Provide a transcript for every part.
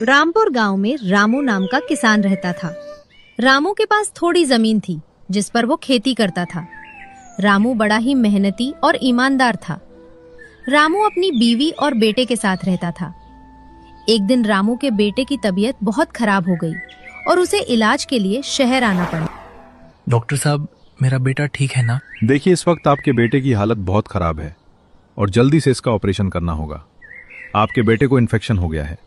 रामपुर गांव में रामू नाम का किसान रहता था। रामू के पास थोड़ी जमीन थी जिस पर वो खेती करता था। रामू बड़ा ही मेहनती और ईमानदार था। रामू अपनी बीवी और बेटे के साथ रहता था। एक दिन रामू के बेटे की तबीयत बहुत खराब हो गई और उसे इलाज के लिए शहर आना पड़ा। डॉक्टर साहब, मेरा बेटा ठीक है ना? देखिए, इस वक्त आपके बेटे की हालत बहुत खराब है और जल्दी से इसका ऑपरेशन करना होगा। आपके बेटे को इन्फेक्शन हो गया है।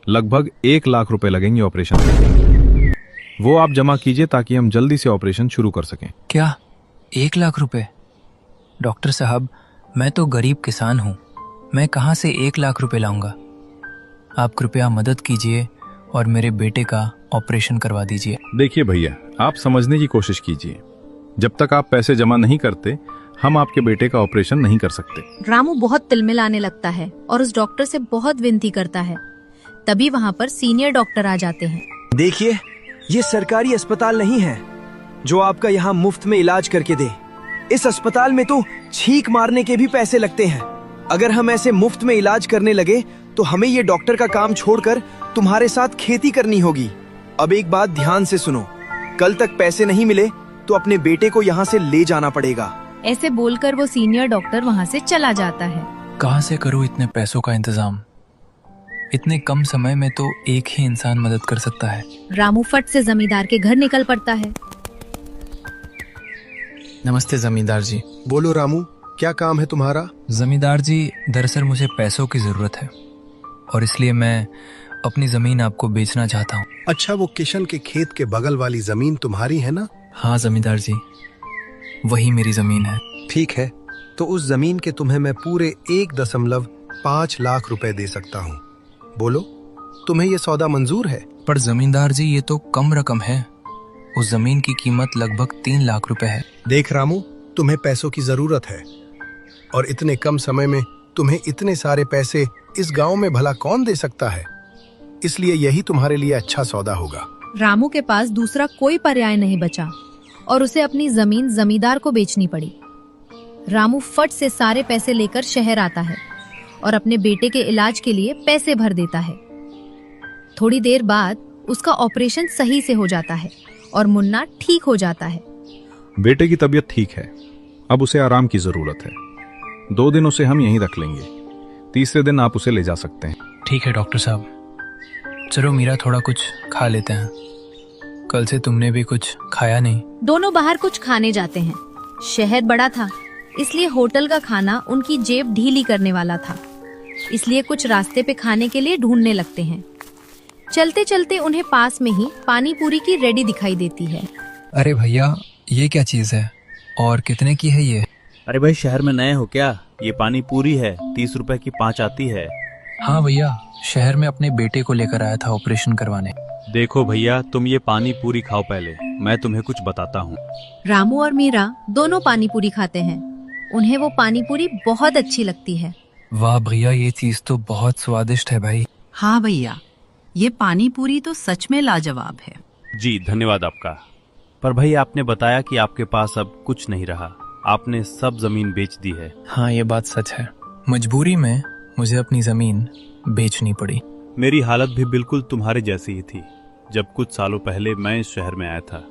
लगभग 1 लाख रुपए लगेंगे ऑपरेशन में। वो आप जमा कीजिए ताकि हम जल्दी से ऑपरेशन शुरू कर सकें। क्या 1 लाख रुपए? डॉक्टर साहब, मैं तो गरीब किसान हूँ, मैं कहाँ से 1 लाख रुपए लाऊंगा? आप कृपया मदद कीजिए और मेरे बेटे का ऑपरेशन करवा दीजिए। देखिए भैया, आप समझने की कोशिश कीजिए। जब तक आप पैसे जमा नहीं करते, हम आपके बेटे का ऑपरेशन नहीं कर सकते। रामू बहुत तिलमिलाने लगता है और उस डॉक्टर से बहुत विनती करता है। तभी वहाँ पर सीनियर डॉक्टर आ जाते हैं। देखिए, ये सरकारी अस्पताल नहीं है जो आपका यहाँ मुफ्त में इलाज करके दे। इस अस्पताल में तो छींक मारने के भी पैसे लगते हैं। अगर हम ऐसे मुफ्त में इलाज करने लगे तो हमें ये डॉक्टर का काम छोड़कर तुम्हारे साथ खेती करनी होगी। अब एक बात ध्यान से सुनो, कल तक पैसे नहीं मिले तो अपने बेटे को यहाँ से ले जाना पड़ेगा। ऐसे बोलकर वो सीनियर डॉक्टर वहाँ से चला जाता है। कहाँ से करूँ इतने पैसों का इंतजाम? इतने कम समय में तो एक ही इंसान मदद कर सकता है। रामू फट से जमींदार के घर निकल पड़ता है। नमस्ते जमींदार जी। बोलो रामू, क्या काम है तुम्हारा? जमींदार जी, दरअसल मुझे पैसों की जरूरत है और इसलिए मैं अपनी जमीन आपको बेचना चाहता हूँ। अच्छा, वो किशन के खेत के बगल वाली जमीन तुम्हारी है ना? हाँ जमींदार जी, वही मेरी जमीन है। ठीक है, तो उस जमीन के तुम्हें मैं पूरे 1.5 लाख रुपए दे सकता हूँ। बोलो, तुम्हें ये सौदा मंजूर है? पर जमींदार जी, ये तो कम रकम है। उस जमीन की कीमत लगभग 3 लाख रुपए है। देख रामू, तुम्हें पैसों की जरूरत है और इतने कम समय में तुम्हें इतने सारे पैसे इस गांव में भला कौन दे सकता है, इसलिए यही तुम्हारे लिए अच्छा सौदा होगा। रामू के पास दूसरा कोई पर्याय नहीं बचा और उसे अपनी जमीन जमींदार को बेचनी पड़ी। रामू फट से सारे पैसे लेकर शहर आता है और अपने बेटे के इलाज के लिए पैसे भर देता है। थोड़ी देर बाद उसका ऑपरेशन सही से हो जाता है और मुन्ना ठीक हो जाता है। बेटे की तबीयत ठीक है, अब उसे आराम की जरूरत है। 2 दिन उसे हम यहीं रख लेंगे, तीसरे दिन आप उसे ले जा सकते हैं। ठीक है डॉक्टर साहब, चलो मीरा थोड़ा कुछ खा लेते हैं। कल से तुमने भी कुछ खाया नहीं। दोनों बाहर कुछ खाने जाते हैं। शहर बड़ा था, इसलिए होटल का खाना उनकी जेब ढीली करने वाला था, इसलिए कुछ रास्ते पे खाने के लिए ढूंढने लगते हैं। चलते चलते उन्हें पास में ही पानी पूरी की रेडी दिखाई देती है। अरे भैया, ये क्या चीज है और कितने की है ये? अरे भाई, शहर में नए हो क्या? ये पानी पूरी है, 30 रुपए की 5 आती है। हाँ भैया, शहर में अपने बेटे को लेकर आया था ऑपरेशन करवाने। देखो भैया, तुम ये पानी पूरी खाओ, पहले मैं तुम्हें कुछ बताता हूँ। रामू और मीरा दोनों पानी पूरी खाते हैं। उन्हें वो पानी पूरी बहुत अच्छी लगती है। वाह भैया, ये चीज तो बहुत स्वादिष्ट है भाई। हाँ भैया, ये पानी पूरी तो सच में लाजवाब है। जी धन्यवाद आपका। पर भाई, आपने बताया कि आपके पास अब कुछ नहीं रहा, आपने सब जमीन बेच दी है। हाँ, ये बात सच है। मजबूरी में मुझे अपनी जमीन बेचनी पड़ी। मेरी हालत भी बिल्कुल तुम्हारे जैसी ही थी। जब कुछ सालों पहले मैं इस शहर में आया था,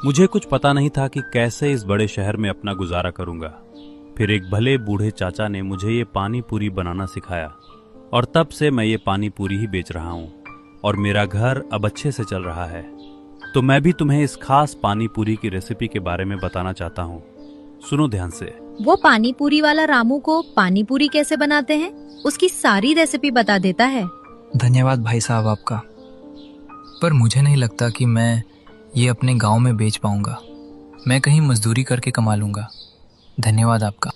मुझे कुछ पता नहीं था कि कैसे इस बड़े शहर में अपना गुजारा करूंगा। फिर एक भले बूढ़े चाचा ने मुझे ये पानी पूरी बनाना सिखाया और तब से मैं ये पानी पूरी ही बेच रहा हूँ और मेरा घर अब अच्छे से चल रहा है। तो मैं भी तुम्हें इस खास पानी पूरी की रेसिपी के बारे में बताना चाहता हूँ। सुनो ध्यान से। वो पानी पूरी वाला रामू को पानी पूरी कैसे बनाते हैं उसकी सारी रेसिपी बता देता है। धन्यवाद भाई साहब आपका, पर मुझे नहीं लगता कि मैं ये अपने गांव में बेच पाऊंगा। मैं कहीं मजदूरी करके कमा लूंगा। धन्यवाद आपका।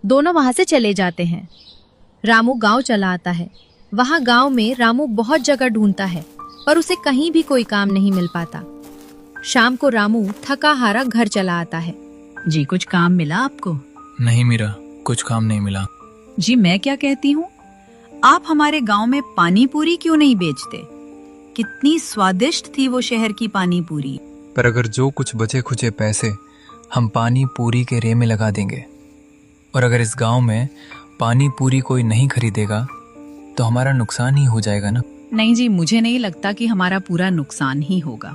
दोनों वहाँ से चले जाते हैं। रामू गांव चला आता है। वहाँ गांव में रामू बहुत जगह ढूंढता है पर उसे कहीं भी कोई काम नहीं मिल पाता। शाम को रामू थका हारा घर चला आता है। जी, कुछ काम मिला आपको? नहीं मीरा, कुछ काम नहीं मिला। जी, मैं क्या कहती हूँ, आप हमारे गांव में पानी पूरी क्यों नहीं बेचते? कितनी स्वादिष्ट थी वो शहर की पानी पूरी। पर अगर जो कुछ बचे खुचे पैसे हम पानी पूरी के रे में लगा देंगे और अगर इस गांव में पानी पूरी कोई नहीं खरीदेगा तो हमारा नुकसान ही हो जाएगा ना। नहीं जी, मुझे नहीं लगता कि हमारा पूरा नुकसान ही होगा।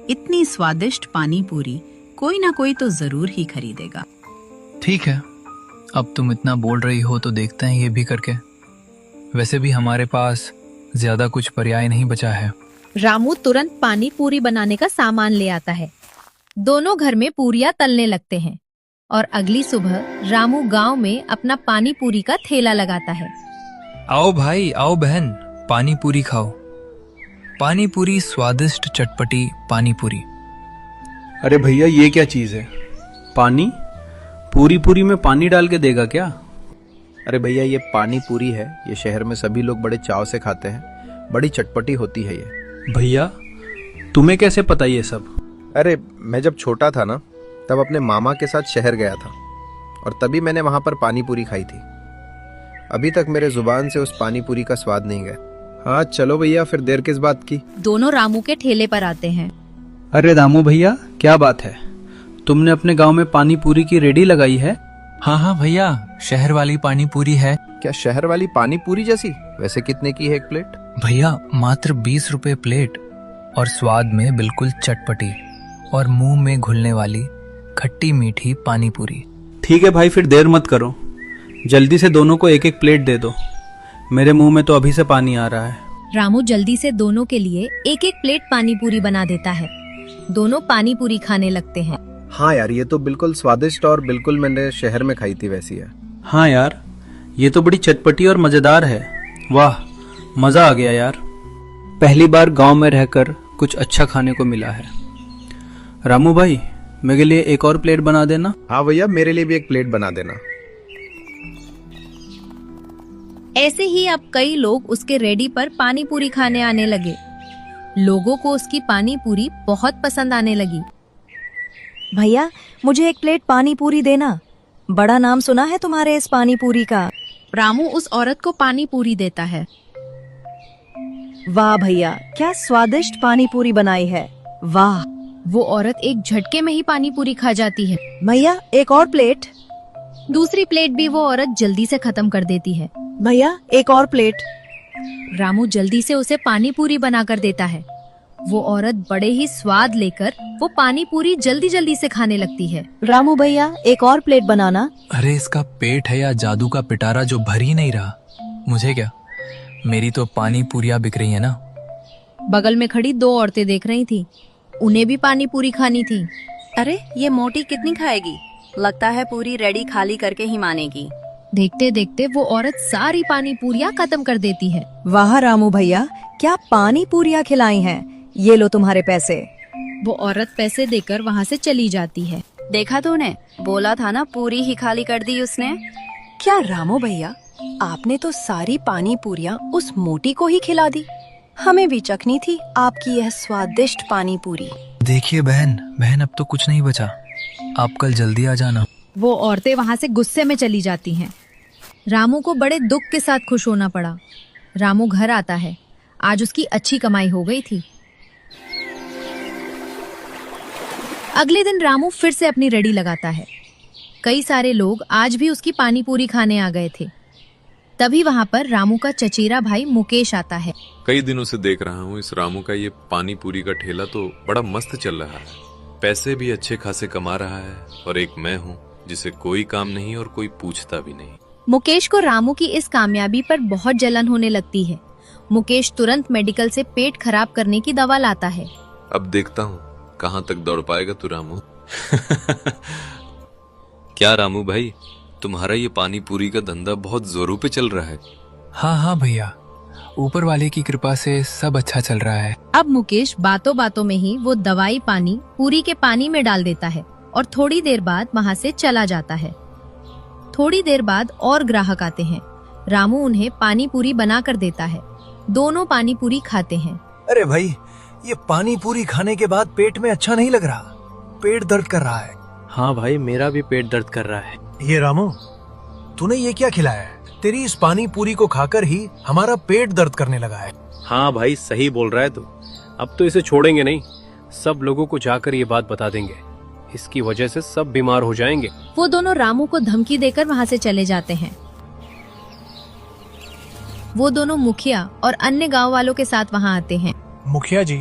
इतनी स्वादिष्ट पानी पूरी कोई ना कोई तो जरूर ही खरीदेगा। ठीक है, अब तुम इतना बोल रही हो तो देखते हैं ये भी करके। वैसे भी हमारे पास ज्यादा कुछ पर्याय नहीं बचा है। रामू तुरंत पानी पूरी बनाने का सामान ले आता है। दोनों घर में पूरियां तलने लगते हैं और अगली सुबह रामू गांव में अपना पानी पूरी का ठेला लगाता है। आओ भाई, आओ बहन, पानी पूरी खाओ। पानी पूरी, स्वादिष्ट चटपटी पानी पूरी। अरे भैया, ये क्या चीज है? पानी? पूरी पूरी में पानी डाल के देगा क्या? अरे भैया, ये पानी पूरी है। ये शहर में सभी लोग बड़े चाव से खाते हैं। बड़ी चटपटी होती है ये। भैया, तुम्हें कैसे पता ये सब? अरे मैं जब छोटा था ना, तब अपने मामा के साथ शहर गया था और तभी मैंने वहां पर पानी पूरी खाई थी। अभी तक मेरे जुबान से उस पानी पूरी का स्वाद नहीं गया। हाँ चलो भैया, फिर देर किस बात की। दोनों रामू के ठेले पर आते हैं। अरे रामू भैया, क्या बात है? तुमने अपने गांव में पानी पूरी की रेडी लगाई है? हाँ भैया, शहर वाली पानी पूरी है। क्या शहर वाली पानी पूरी जैसी? वैसे कितने की है एक प्लेट? भैया, मात्र 20 रुपए प्लेट, और स्वाद में बिल्कुल चटपटी और मुंह में घुलने वाली खट्टी मीठी पानी पूरी। ठीक है भाई, फिर देर मत करो, जल्दी से दोनों को एक एक प्लेट दे दो। मेरे मुंह में तो अभी से पानी आ रहा है। रामू जल्दी से दोनों के लिए एक एक प्लेट पानी पूरी बना देता है। दोनों पानी पूरी खाने लगते हैं। हाँ यार, ये तो बिल्कुल स्वादिष्ट और बिल्कुल मैंने शहर में खाई थी वैसी है। हाँ यार, ये तो बड़ी चटपटी और मजेदार है। वाह, मजा आ गया यार। पहली बार गांव में रहकर कुछ अच्छा खाने को मिला है। रामू भाई, मेरे लिए एक और प्लेट बना देना। हाँ भैया, मेरे लिए भी एक प्लेट बना देना। ऐसे ही अब कई लोग उसके रेडी पर पानी पूरी खाने आने लगे। लोगों को उसकी पानी पूरी बहुत पसंद आने लगी। भैया, मुझे एक प्लेट पानी पूरी देना। बड़ा नाम सुना है तुम्हारे इस पानी पूरी का। रामू उस औरत को पानी पूरी देता है। वाह भैया, क्या स्वादिष्ट पानी पूरी बनाई है। वाह। वो औरत एक झटके में ही पानी पूरी खा जाती है। भैया, एक और प्लेट। दूसरी प्लेट भी वो औरत जल्दी से खत्म कर देती है। भैया, एक और प्लेट। रामू जल्दी से उसे पानी पूरी बनाकर देता है। वो औरत बड़े ही स्वाद लेकर वो पानी पूरी जल्दी जल्दी से खाने लगती है। रामू भैया, एक और प्लेट बनाना। अरे इसका पेट है या जादू का पिटारा जो भर ही नहीं रहा। मुझे क्या, मेरी तो पानी पूरियां बिक रही है ना। बगल में खड़ी दो औरतें देख रही थी, उन्हें भी पानी पूरी खानी थी। अरे ये मोटी कितनी खाएगी? लगता है पूरी रेडी खाली करके ही मानेगी। देखते देखते वो औरत सारी पानी पूरियां खत्म कर देती है। वाह रामू भैया, क्या पानी पूरियां खिलाई हैं। ये लो तुम्हारे पैसे। वो औरत पैसे देकर वहाँ से चली जाती है। देखा तूने, बोला था ना, पूरी ही खाली कर दी उसने। क्या रामू भैया, आपने तो सारी पानी पूरियां उस मोटी को ही खिला दी। हमें भी चखनी थी आपकी यह स्वादिष्ट पानी पूरी। देखिए बहन, अब तो कुछ नहीं बचा। आप कल जल्दी आ जाना। वो औरतें वहाँ से गुस्से में चली जाती हैं। रामू को बड़े दुख के साथ खुश होना पड़ा। रामू घर आता है। आज उसकी अच्छी कमाई हो गई थी। अगले दिन रामू फिर से अपनी रेडी लगाता है। कई सारे लोग आज भी उसकी पानी पूरी खाने आ गए थे। तभी वहाँ पर रामू का चचेरा भाई मुकेश आता है। कई दिनों से देख रहा हूँ इस रामू का ये पानी पूरी का ठेला तो बड़ा मस्त चल रहा है। पैसे भी अच्छे खासे कमा रहा है और एक मैं हूँ जिसे कोई काम नहीं और कोई पूछता भी नहीं। मुकेश को रामू की इस कामयाबी पर बहुत जलन होने लगती है। मुकेश तुरंत मेडिकल से पेट खराब करने की दवा लाता है। अब देखता हूँ कहाँ तक दौड़ पाएगा तू रामू। क्या रामू भाई, तुम्हारा ये पानी पूरी का धंधा बहुत जोरों पे चल रहा है। हाँ भैया, ऊपर वाले की कृपा से सब अच्छा चल रहा है। अब मुकेश बातों बातों में ही वो दवाई पानी पूरी के पानी में डाल देता है और थोड़ी देर बाद वहाँ से चला जाता है। थोड़ी देर बाद और ग्राहक आते हैं। रामू उन्हें पानी पूरी बना कर देता है। दोनों पानी पूरी खाते हैं। अरे भाई, ये पानी पूरी खाने के बाद पेट में अच्छा नहीं लग रहा। पेट दर्द कर रहा है। हाँ भाई, मेरा भी पेट दर्द कर रहा है। ये रामू, तूने ये क्या खिलाया है? तेरी इस पानी पूरी को खाकर ही हमारा पेट दर्द करने लगा है। हाँ भाई, सही बोल रहा है तू। अब तो इसे छोड़ेंगे नहीं, सब लोगों को जाकर ये बात बता देंगे। इसकी वजह से सब बीमार हो जाएंगे। वो दोनों रामू को धमकी देकर वहाँ से चले जाते हैं। वो दोनों मुखिया और अन्य गांव वालों के साथ वहां आते हैं। मुखिया जी,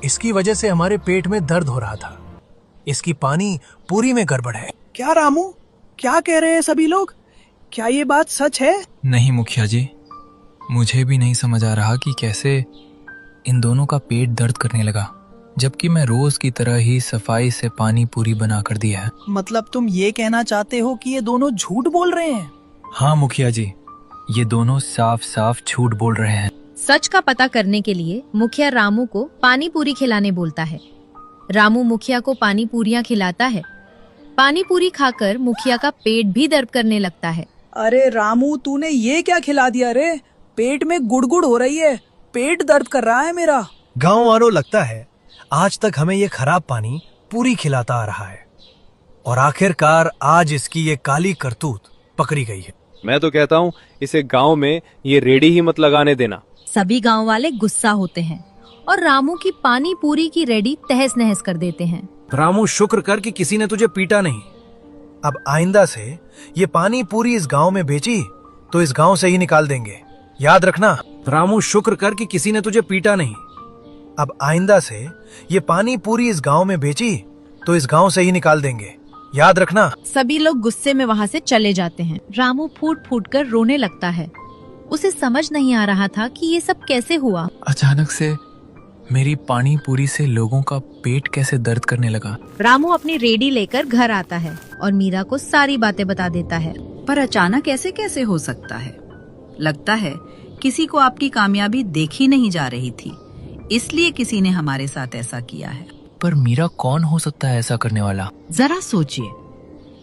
इसकी वजह से हमारे पेट में दर्द हो रहा था। इसकी पानी पूरी में गड़बड़ है। क्या रामू, क्या कह रहे हैं सभी लोग? क्या ये बात सच है? नहीं मुखिया जी, मुझे भी नहीं समझ आ रहा कि कैसे इन दोनों का पेट दर्द करने लगा, जबकि मैं रोज की तरह ही सफाई से पानी पूरी बना कर दिया है। मतलब तुम ये कहना चाहते हो कि ये दोनों झूठ बोल रहे हैं? हाँ मुखिया जी, ये दोनों साफ साफ झूठ बोल रहे हैं। सच का पता करने के लिए मुखिया रामू को पानी पूरी खिलाने बोलता है। रामू मुखिया को पानी पूरियां खिलाता है। पानी पूरी खाकर मुखिया का पेट भी दर्द करने लगता है। अरे रामू, तूने ये क्या खिला दिया रे? पेट में गुड़गुड़ हो रही है, पेट दर्द कर रहा है मेरा। गांव वालों, लगता है आज तक हमें ये खराब पानी पूरी खिलाता आ रहा है और आखिरकार आज इसकी ये काली करतूत पकड़ी गई है। मैं तो कहता हूँ इसे गांव में ये रेडी ही मत लगाने देना। सभी गांव वाले गुस्सा होते हैं और रामू की पानी पूरी की रेडी तहस नहस कर देते हैं। रामू, शुक्र कर कि किसी ने तुझे पीटा नहीं। अब आइंदा से ये पानी पूरी इस गांव में बेची तो इस गांव से ही निकाल देंगे, याद रखना। रामू, शुक्र कर कि किसी ने तुझे पीटा नहीं। अब आइंदा से ये पानी पूरी इस गांव में बेची तो इस गांव से ही निकाल देंगे, याद रखना। सभी लोग गुस्से में वहाँ से चले जाते हैं। रामू फूट फूट कर रोने लगता है। उसे समझ नहीं आ रहा था कि ये सब कैसे हुआ। अचानक से मेरी पानी पूरी से लोगों का पेट कैसे दर्द करने लगा। रामू अपनी रेडी लेकर घर आता है और मीरा को सारी बातें बता देता है। पर अचानक ऐसे कैसे हो सकता है? लगता है किसी को आपकी कामयाबी देखी नहीं जा रही थी, इसलिए किसी ने हमारे साथ ऐसा किया है। पर मीरा कौन हो सकता है ऐसा करने वाला? जरा सोचिए,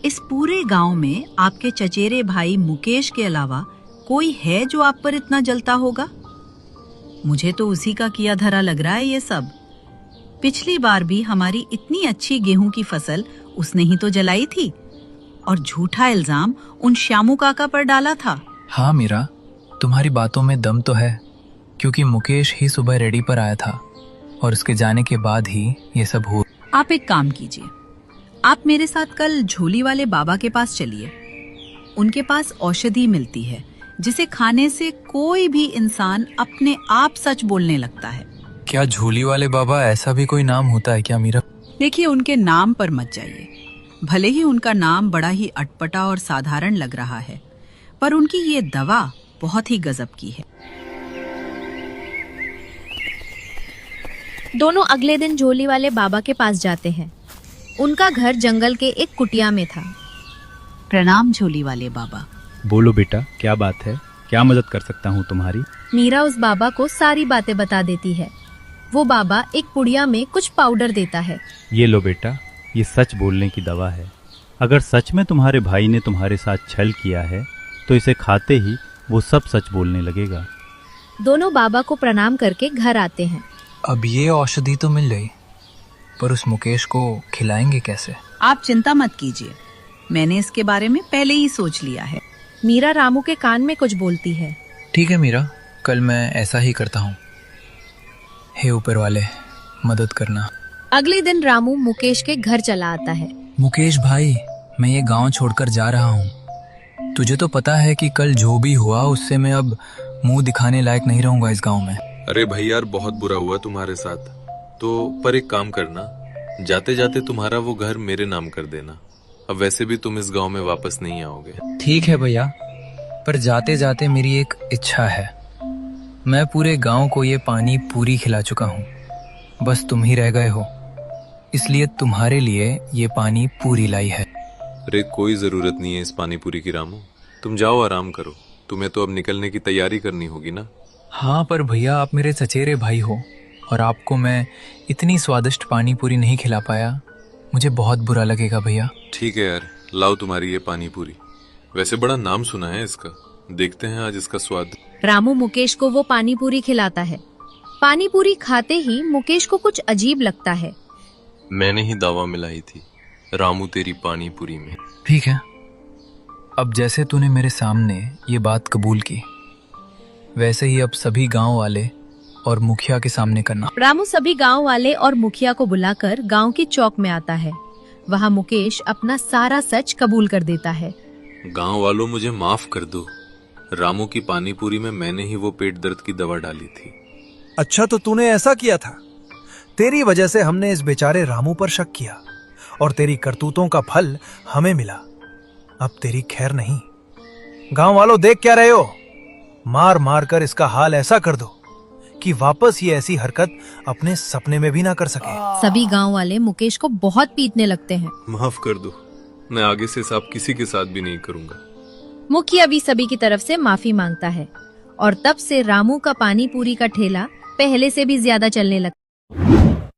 इस पूरे गांव में आपके चचेरे भाई मुकेश के अलावा कोई है जो आप पर इतना जलता होगा? मुझे तो उसी का किया धरा लग रहा है ये सब। पिछली बार भी हमारी इतनी अच्छी गेहूं की फसल उसने ही तो जलाई थी और झूठा इल्जाम उन श्यामू काका पर डाला था। हाँ मीरा, तुम्हारी बातों में दम तो है, क्योंकि मुकेश ही सुबह रेडी पर आया था और उसके जाने के बाद ही ये सब हुआ। आप एक काम कीजिए, आप मेरे साथ कल झोली वाले बाबा के पास चलिए। उनके पास औषधि मिलती है जिसे खाने से कोई भी इंसान अपने आप सच बोलने लगता है। क्या झोली वाले बाबा ऐसा भी कोई नाम होता है क्या मीरा? देखिए, उनके नाम पर मत जाइए। भले ही उनका नाम बड़ा ही अटपटा और साधारण लग रहा है, पर उनकी ये दवा बहुत ही गजब की है। दोनों अगले दिन झोली वाले बाबा के पास जाते हैं। उनका घर जंगल के एक कुटिया में था। प्रणाम झोली वाले बाबा। बोलो बेटा, क्या बात है? क्या मदद कर सकता हूँ तुम्हारी? मीरा उस बाबा को सारी बातें बता देती है। वो बाबा एक पुड़िया में कुछ पाउडर देता है। ये लो बेटा, ये सच बोलने की दवा है। अगर सच में तुम्हारे भाई ने तुम्हारे साथ छल किया है तो इसे खाते ही वो सब सच बोलने लगेगा। दोनों बाबा को प्रणाम करके घर आते हैं। अब ये औषधि तो मिल गई, पर उस मुकेश को खिलाएंगे कैसे? आप चिंता मत कीजिए, मैंने इसके बारे में पहले ही सोच लिया है। मीरा रामू के कान में कुछ बोलती है। ठीक है मीरा, कल मैं ऐसा ही करता हूँ। हे ऊपर वाले, मदद करना। अगले दिन रामू मुकेश के घर चला आता है। मुकेश भाई, मैं ये गांव छोड़कर जा रहा हूँ। तुझे तो पता है कि कल जो भी हुआ उससे मैं अब मुंह दिखाने लायक नहीं रहूंगा इस गांव में। अरे भाई यार, बहुत बुरा हुआ तुम्हारे साथ तो, पर एक काम करना, जाते जाते तुम्हारा वो घर मेरे नाम कर देना। अब वैसे भी तुम इस गांव में वापस नहीं आओगे। ठीक है भैया, पर जाते जाते मेरी एक इच्छा है। मैं पूरे गांव को ये पानी पूरी खिला चुका हूँ, बस तुम ही रह गए हो, इसलिए तुम्हारे लिए ये पानी पूरी लाई है। अरे कोई जरूरत नहीं है इस पानी पूरी की रामू, तुम जाओ आराम करो। तुम्हें तो अब निकलने की तैयारी करनी होगी ना। हाँ, पर भैया आप मेरे चचेरे भाई हो और आपको मैं इतनी स्वादिष्ट पानी पूरी नहीं खिला पाया, मुझे बहुत बुरा लगेगा भैया। ठीक है यार, लाओ तुम्हारी ये पानी पूरी। वैसे बड़ा नाम सुना है इसका, देखते हैं आज इसका स्वाद। रामू मुकेश को वो पानी पूरी खिलाता है। पानी पूरी खाते ही मुकेश को कुछ अजीब लगता है। मैंने ही दावा मिलाई थी रामू तेरी पानी पूरी में। ठीक है, अब जैसे तूने मेरे सामने ये बात कबूल की, वैसे ही अब सभी गांव वाले और मुखिया के सामने करना। रामू सभी गांव वाले और मुखिया को बुलाकर गांव की चौक में आता है। वहाँ मुकेश अपना सारा सच कबूल कर देता है। गांव वालों, मुझे माफ कर दो। रामू की पानी पूरी में मैंने ही वो पेट दर्द की दवा डाली थी। अच्छा, तो तूने ऐसा किया था। तेरी वजह से हमने इस बेचारे रामू पर शक किया और तेरी करतूतों का फल हमें मिला। अब तेरी खैर नहीं। गांव वालों, देख क्या रहे हो? मार मार कर इसका हाल ऐसा कर दो कि वापस ये ऐसी हरकत अपने सपने में भी ना कर सके। सभी गांव वाले मुकेश को बहुत पीटने लगते हैं। माफ कर दो, मैं आगे से साफ किसी के साथ भी नहीं करूंगा। मुखिया भी सभी की तरफ से माफी मांगता है और तब से रामू का पानी पूरी का ठेला पहले से भी ज्यादा चलने लगता है।